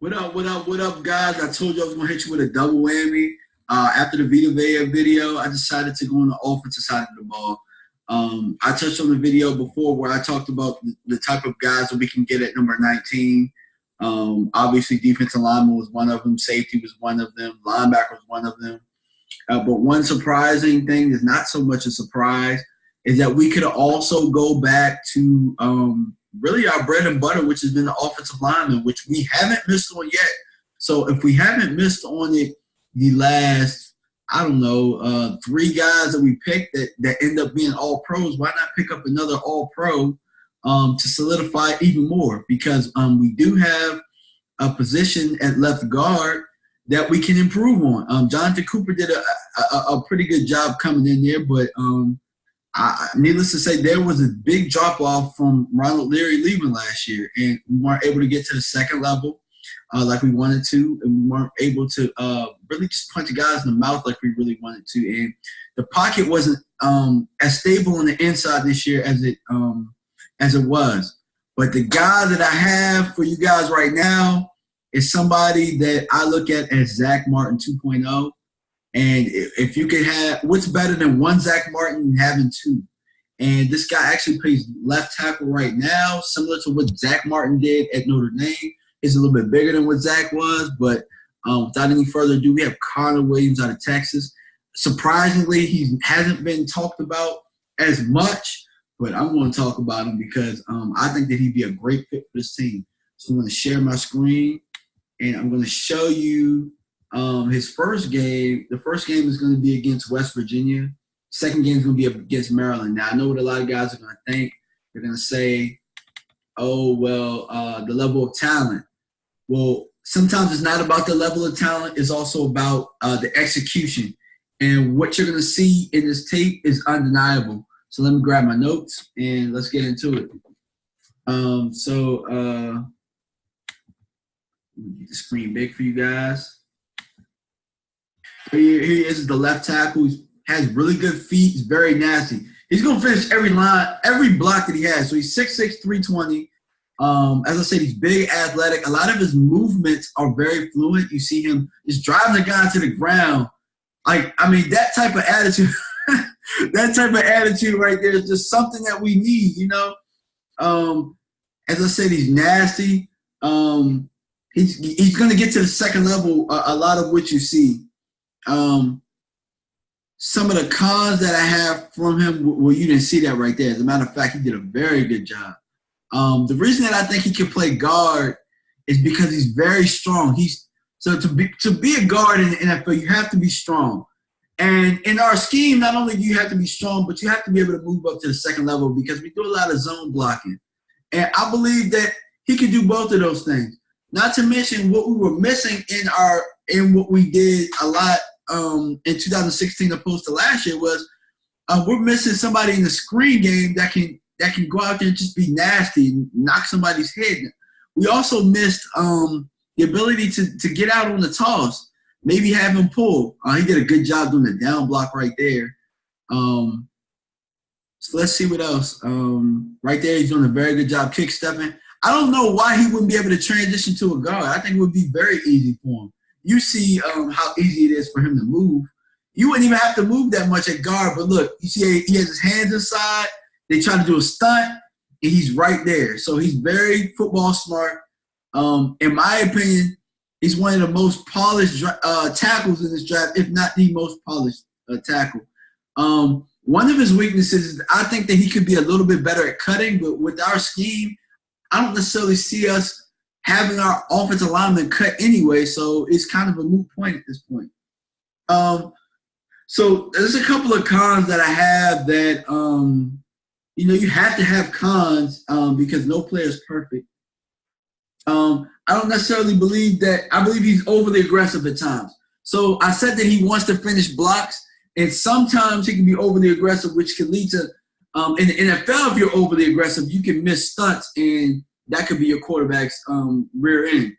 What up, what up, what up, guys? I told you I was going to hit you with a double whammy. After the Vita Vea video, I decided to go on the offensive side of the ball. I touched on the video before where I talked about the type of guys that we can get at number 19. Obviously, defensive lineman was one of them. Safety was one of them. Linebacker was one of them. But one surprising thing is not so much a surprise is that we could also go back to really our bread and butter, which has been the offensive lineman, which we haven't missed on yet. So if we haven't missed on it the last, I don't know, three guys that we picked that end up being all pros, why not pick up another all pro to solidify even more? Because we do have a position at left guard that we can improve on. Jonathan Cooper did a pretty good job coming in there, but needless to say, there was a big drop-off from Ronald Leary leaving last year, and we weren't able to get to the second level like we wanted to, and we weren't able to really just punch guys in the mouth like we really wanted to. And the pocket wasn't as stable on the inside this year as it was. But the guy that I have for you guys right now is somebody that I look at as Zach Martin 2.0. And if you could have, what's better than one Zach Martin and having two? And this guy actually plays left tackle right now, similar to what Zach Martin did at Notre Dame. He's a little bit bigger than what Zach was, but without any further ado, we have Connor Williams out of Texas. Surprisingly, he hasn't been talked about as much, but I'm going to talk about him because I think that he'd be a great fit for this team. So I'm going to share my screen, and I'm going to show you his first game. The first game is going to be against West Virginia. Second game is going to be against Maryland. Now, I know what a lot of guys are going to think. They're going to say, oh, well, the level of talent. Well, sometimes it's not about the level of talent. It's also about the execution. And what you're going to see in this tape is undeniable. So let me grab my notes, and let's get into it. Let me get the screen big for you guys. Here he is, the left tackle. He has really good feet. He's very nasty. He's going to finish every line, every block that he has. So he's 6'6", 320. As I said, he's big, athletic. A lot of his movements are very fluent. You see him just driving the guy to the ground. That type of attitude, that type of attitude right there is just something that we need, you know. As I said, he's nasty. He's going to get to the second level, a lot of what you see. Some of the cons that I have from him, well, you didn't see that right there. As a matter of fact, he did a very good job. The reason that I think he can play guard is because he's very strong. To be a guard in the NFL, you have to be strong. And in our scheme, not only do you have to be strong, but you have to be able to move up to the second level because we do a lot of zone blocking. And I believe that he could do both of those things. Not to mention what we were missing in what we did a lot in 2016 opposed to last year was we're missing somebody in the screen game that can go out there and just be nasty and knock somebody's head. We also missed the ability to get out on the toss, maybe have him pull. He did a good job doing the down block right there. So let's see what else. Right there, he's doing a very good job kick stepping. I don't know why he wouldn't be able to transition to a guard. I think it would be very easy for him. You see how easy it is for him to move. You wouldn't even have to move that much at guard, but look, you see he has his hands inside. They try to do a stunt, and he's right there. So he's very football smart. In my opinion, he's one of the most polished tackles in this draft, if not the most polished tackle. One of his weaknesses is I think that he could be a little bit better at cutting, but with our scheme, I don't necessarily see us having our offensive lineman cut anyway, so it's kind of a moot point at this point. So there's a couple of cons that I have that, you have to have cons because no player is perfect. I don't necessarily believe that. I believe he's overly aggressive at times. So I said that he wants to finish blocks, and sometimes he can be overly aggressive, which can lead to in the NFL, if you're overly aggressive, you can miss stunts, and that could be your quarterback's rear end.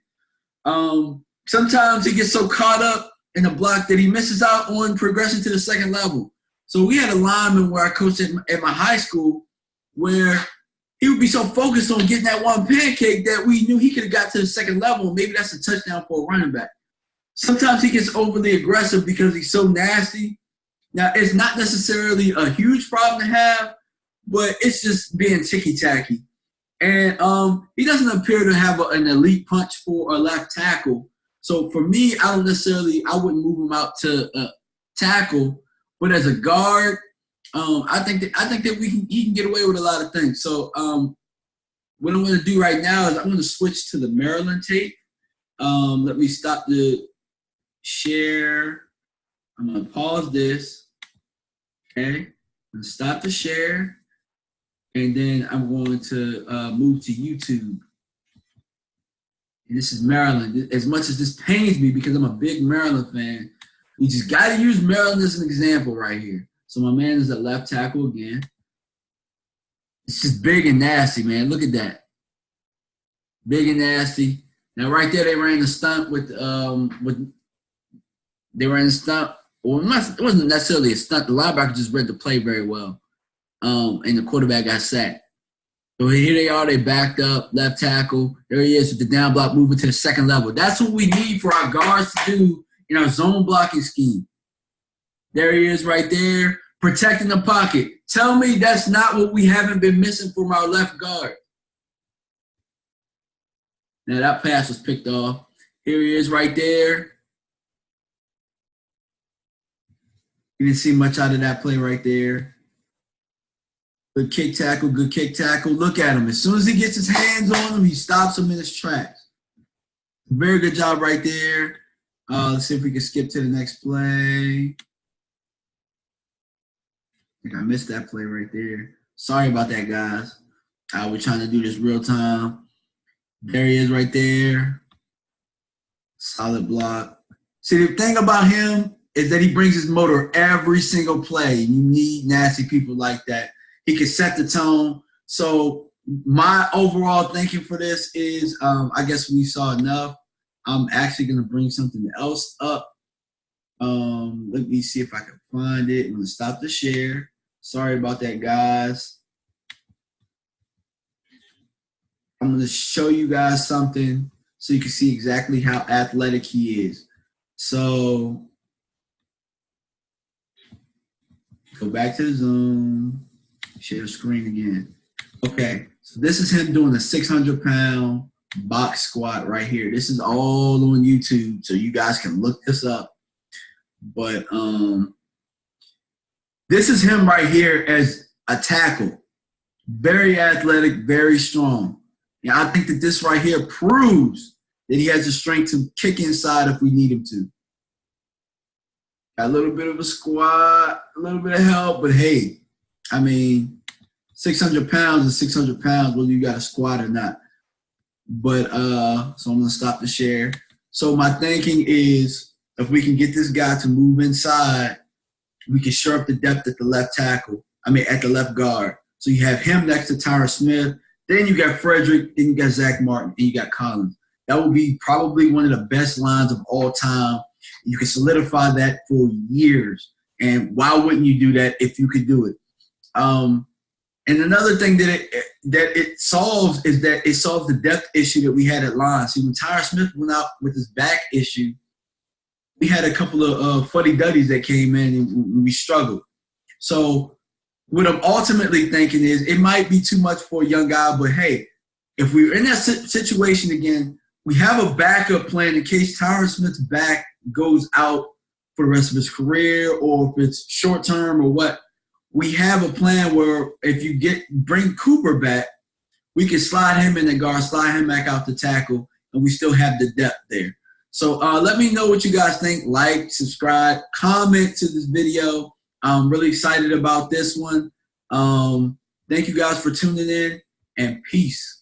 Sometimes he gets so caught up in the block that he misses out on progression to the second level. So we had a lineman where I coached at my high school where he would be so focused on getting that one pancake that we knew he could have got to the second level. Maybe that's a touchdown for a running back. Sometimes he gets overly aggressive because he's so nasty. Now, it's not necessarily a huge problem to have, but it's just being ticky-tacky. And he doesn't appear to have an elite punch for a left tackle. So for me, I wouldn't move him out to tackle. But as a guard, I think that he can get away with a lot of things. So what I'm going to do right now is I'm going to switch to the Maryland tape. Let me stop the share. I'm going to pause this. Okay. I'm going to stop the share. And then I'm going to move to YouTube. And this is Maryland. As much as this pains me because I'm a big Maryland fan, we just got to use Maryland as an example right here. So my man is at left tackle again. It's just big and nasty, man. Look at that. Big and nasty. Now right there, they ran the stunt with they ran the stunt. Well, it wasn't necessarily a stunt. The linebacker just read the play very well. And the quarterback got sacked. So here they are. They backed up, left tackle. There he is with the down block moving to the second level. That's what we need for our guards to do in our zone blocking scheme. There he is right there, protecting the pocket. Tell me that's not what we haven't been missing from our left guard. Now that pass was picked off. Here he is right there. You didn't see much out of that play right there. Good kick tackle, good kick tackle. Look at him. As soon as he gets his hands on him, he stops him in his tracks. Very good job right there. Let's see if we can skip to the next play. I think I missed that play right there. Sorry about that, guys. We're trying to do this real time. There he is right there. Solid block. See, the thing about him is that he brings his motor every single play. You need nasty people like that. He can set the tone. So my overall thinking for this is, I guess we saw enough. I'm actually going to bring something else up. Let me see if I can find it. I'm going to stop the share. Sorry about that, guys. I'm going to show you guys something so you can see exactly how athletic he is. So go back to the Zoom. Share the screen again. Okay, so this is him doing a 600-pound box squat right here. This is all on YouTube, so you guys can look this up. But this is him right here as a tackle. Very athletic, very strong. Yeah, I think that this right here proves that he has the strength to kick inside if we need him to. Got a little bit of a squat, a little bit of help, but hey, I mean, 600 pounds is 600 pounds, whether you got a squat or not. But so I'm going to stop the share. So my thinking is if we can get this guy to move inside, we can shore up the depth at the left tackle. At the left guard. So you have him next to Tyron Smith. Then you got Frederick. Then you got Zach Martin. And you got Collins. That would be probably one of the best lines of all time. You can solidify that for years. And why wouldn't you do that if you could do it? And another thing that it solves is that it solves the depth issue that we had at line. See, when Tyron Smith went out with his back issue, we had a couple of fuddy-duddies that came in and we struggled. So what I'm ultimately thinking is it might be too much for a young guy, but hey, if we're in that situation again, we have a backup plan in case Tyron Smith's back goes out for the rest of his career or if it's short-term or what. We have a plan where if you bring Cooper back, we can slide him in the guard, slide him back out to tackle, and we still have the depth there. So let me know what you guys think. Like, subscribe, comment to this video. I'm really excited about this one. Thank you guys for tuning in, and peace.